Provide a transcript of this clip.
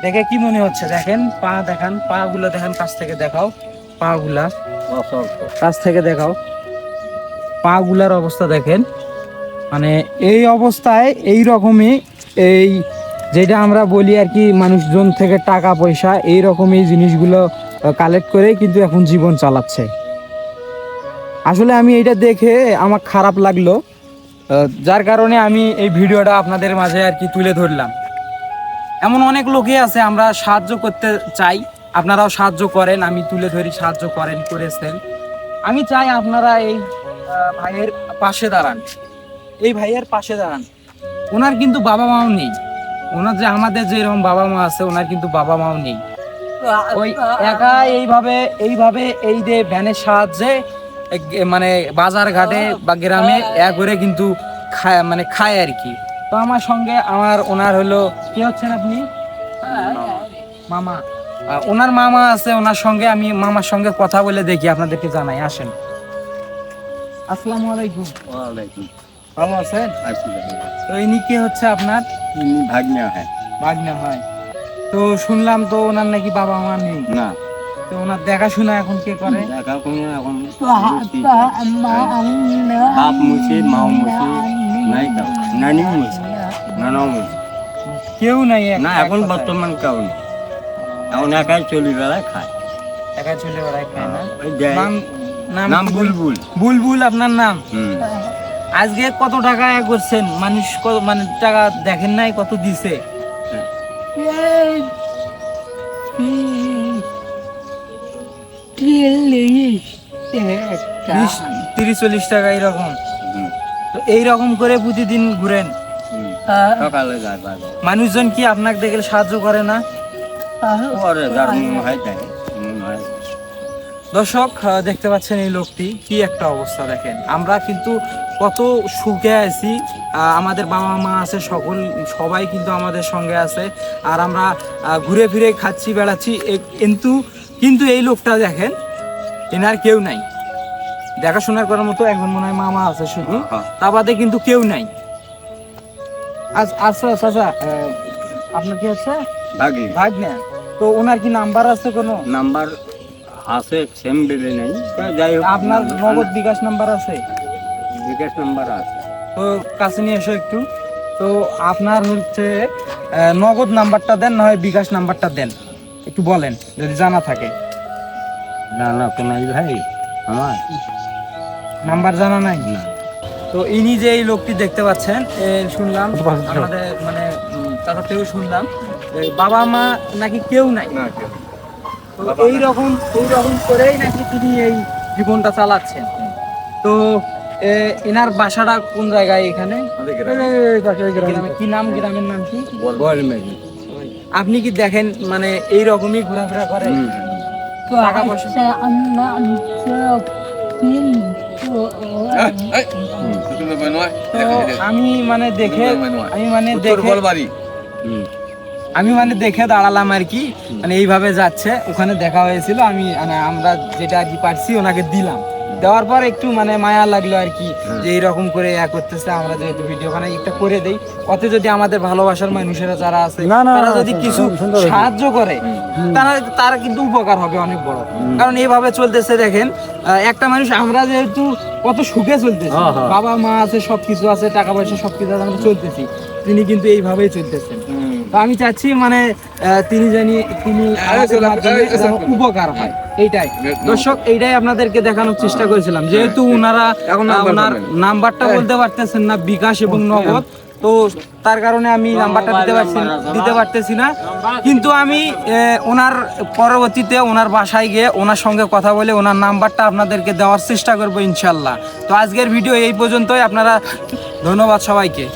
দেখে কি মনে হচ্ছে? দেখেন পা দেখান, পা গুলো দেখেন, কাছ থেকে দেখাও পা গুলা, কাছ থেকে দেখাও পা গুলার অবস্থা দেখেন। মানে এই অবস্থায় এই রকমই, এই যেটা আমরা বলি আর কি মানুষজন থেকে টাকা পয়সা এই রকমই জিনিসগুলো কালেক্ট করে কিন্তু এখন জীবন চালাচ্ছে। আসলে আমি এটা দেখে আমার খারাপ লাগলো, যার কারণে আমি এই ভিডিওটা আপনাদের মাঝে আর কি তুলে ধরলাম। এমন অনেক লোকই আছে, আমরা সাহায্য করতে চাই, আপনারাও সাহায্য করেন, আমি তুলে ধরি সাহায্য করেছেন। আমি চাই আপনারা এই ভাইয়ের পাশে দাঁড়ান, এই ভাইয়ের পাশে দাঁড়ান। ওনার কিন্তু বাবা মাও নেই, ওনার যে আমাদের যে এরকম বাবা মা আছে ওনার কিন্তু বাবা মাও নেই। ওই একা এইভাবে এই যে ভ্যানের সাহায্যে মানে বাজার ঘাটে বা গ্রামে করে কিন্তু খায় আর কি। তো আমার সঙ্গে ওনার হলো কি হচ্ছেন আপনি মামা, ওনার মামা আছে, ওনার সঙ্গে আমি মামার সঙ্গে কথা বলে দেখি, আপনাদেরকে জানাই। আসেন। আসসালামু আলাইকুম। ওয়ালাইকুম। ভালো আছেন? তো ইনি কে হচ্ছে আপনার? ভাগ্নে হয়। ভাগ্নে হয়। তো শুনলাম তো ওনার নাকি বাবা মা নেই। না, তো ওনার দেখাশোনা এখন কে করে? দেখাশোনা এখন বাপ মুছে, মাও মুছে, নাই কাউ, নানি মুছে, নানাও মুছে। কেউ নাই না, এখন বর্তমান কেউ নেই। এখন একাই চলি বেড়ায় খায়। একা চলে বেড়ায়, খায় না? ওই দেয়। নাম বুলবুল। বুলবুল আপনার নাম? হুম। আজকে কত টাকা করছেন? মানুষ মানে টাকা দেখেন নাই কত দিছে? 30-40 টাকা এরকম। তো এইরকম করে প্রতিদিন ঘুরেন? সকালে যায় বাজার। মানুষজন কি আপনাকে দেখে সাহায্য করে না? পরে যার মনে হয় তাই, মনে হয়। দর্শক দেখতে পাচ্ছেন এই লোকটি কি একটা অবস্থা দেখেন। আমরা কিন্তু কত সুখে আছি, আমাদের বাবা মা আছে, সবাই কিন্তু আমাদের সঙ্গে আছে, আর আমরা ঘুরে ফিরে খাচ্ছি বেড়াচ্ছি, কিন্তু এই লোকটা দেখেন, এনার কেউ নাই দেখাশোনা করার মতো। এখন মনে হয় মামা আছে শুধু, তা বাদে কিন্তু কেউ নাই। আচ্ছা চাচা, আপনার কি হচ্ছে? ভাগ্নে। তো ওনার কি নাম্বার আছে? কোনো নাম্বার আছে, সেম বেবে নেই। যাই হোক, আপনার নগদ বিকাশ নাম্বার আছে? বিকাশ নাম্বার আছে। তো কাছে নিয়ে এসো একটু। তো আপনার হচ্ছে নগদ নাম্বারটা দেন, না হয় বিকাশ নাম্বারটা দেন, একটু বলেন যদি জানা থাকে। না না, তো নাই ভাই, আমার নাম্বার জানা নাই? না। তো ইনি যে এই লোকটি দেখতে পাচ্ছেন, শুনলাম আমাদের মানে তার থেকেও শুনলাম বাবা মা নাকি কেউ নাই। তো এইরকম করেই নাকি তিনি এই জীবনটা চালাচ্ছেন। তো এনার বাসাটা কোন জায়গায়? এখানে কি নাম? গ্রামের নাম কি? আপনি কি দেখেন মানে এইরকমই ঘোরাফেরা করে? টাকা পয়সা আমি মানে দেখে দাঁড়ালাম আর কি, মানে এইভাবে যাচ্ছে। ওখানে দেখা হয়েছিল, আমরা যেটা আর কি পারছি ওনাকে দিলাম। দেওয়ার পর একটু মানে মায়া লাগলো আর কি, যে এইরকম করে করতেছে, আমরা যেহেতু ভিডিও বানাই একটা করে দেই, অতে যদি আমাদের ভালোবাসার মানুষেরা যারা আছে তারা যদি কিছু সাহায্য করে তারা কিন্তু উপকার হবে অনেক বড়। কারণ এইভাবে চলতেছে দেখেন, একটা মানুষ, আমরা যেহেতু কত সুখে চলতেছি, বাবা মা আছে, সবকিছু আছে, টাকা পয়সা সবকিছু আছে, আমরা চলতেছি, তিনি কিন্তু এইভাবেই চলতেছেন। তো আমি চাচ্ছি মানে তিনি উপকার হয়, এইটাই দর্শক, এইটাই আপনাদেরকে দেখানোর চেষ্টা করেছিলাম। যেহেতু ওনার নাম্বারটা বলতে পারতেছেন না, বিকাশ এবং নগদ, তো তার কারণে আমি নাম্বারটা দিতে পারতেছি না। কিন্তু আমি ওনার পরবর্তীতে ওনার বাসায় গিয়ে ওনার সঙ্গে কথা বলে ওনার নাম্বারটা আপনাদেরকে দেওয়ার চেষ্টা করবো ইনশাল্লাহ। তো আজকের ভিডিও এই পর্যন্তই। আপনারা ধন্যবাদ সবাইকে।